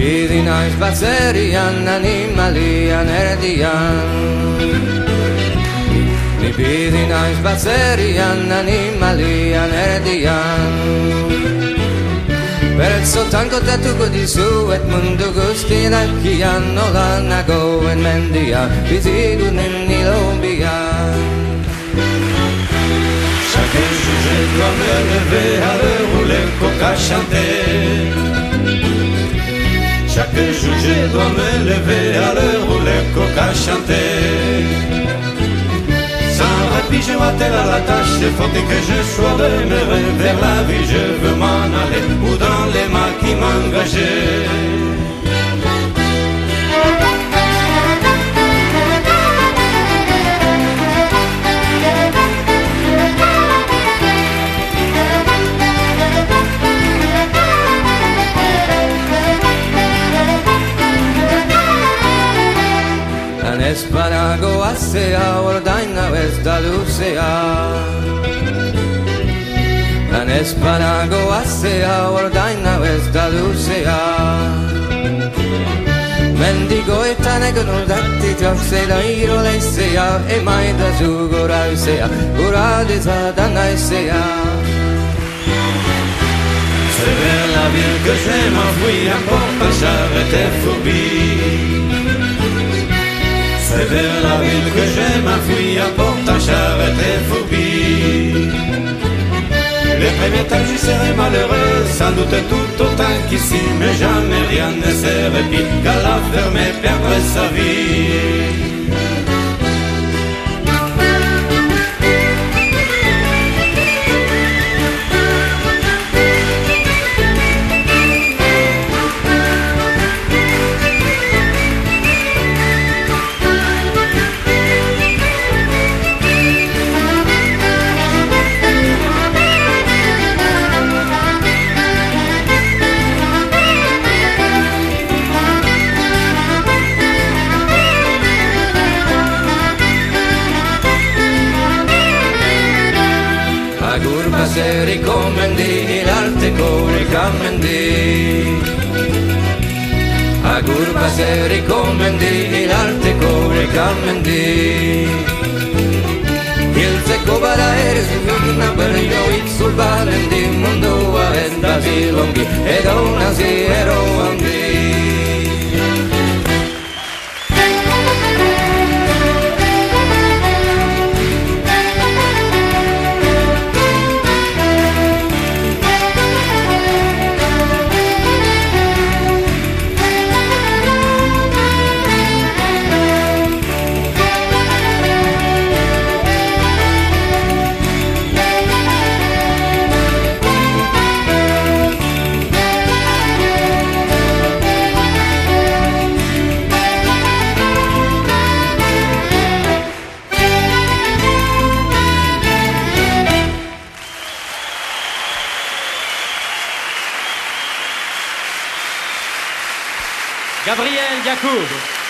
Vidina spazzerian, animalian erdian. Vidina spazzerian, animalian erdian. Perso tanto tatuco di su et mundo gustina chiano la nago en mendia visidu nenni lombian. Chaque jour je dois me lever à l'heure où le coq a chanté. Chaque jour je dois me lever à l'heure où le coq a chanté. Sans répit je m'attelle à la tâche, il faut que je sois demeuré vers la vie, je veux m'en aller ou dans les mains qui m'engageaient. Espanago asea, ordaina vesta lucea. An espanago asea, ordaina vesta lucea. Mendigo e tanego non datti trosse da iro lesea e mai da su gora sea, gora de zadana sea. C'est vers la ville que je m'enfuis, encore pas j'arrêtais phobie. C'est vers la ville que je m'enfuis, apportant charrette et phobie. Les premiers temps j'y serais malheureux, sans doute tout autant qu'ici, mais jamais rien ne se répit qu'à la fermer perdre sa vie. Se ricomendi l'arte con il cammendi. A curva se ricomendi l'arte con il cammendi. Il secco baraere si fina per io sul valendi mondo a endasi lunghi ed a una si eroandi. Gabriel Yacoub.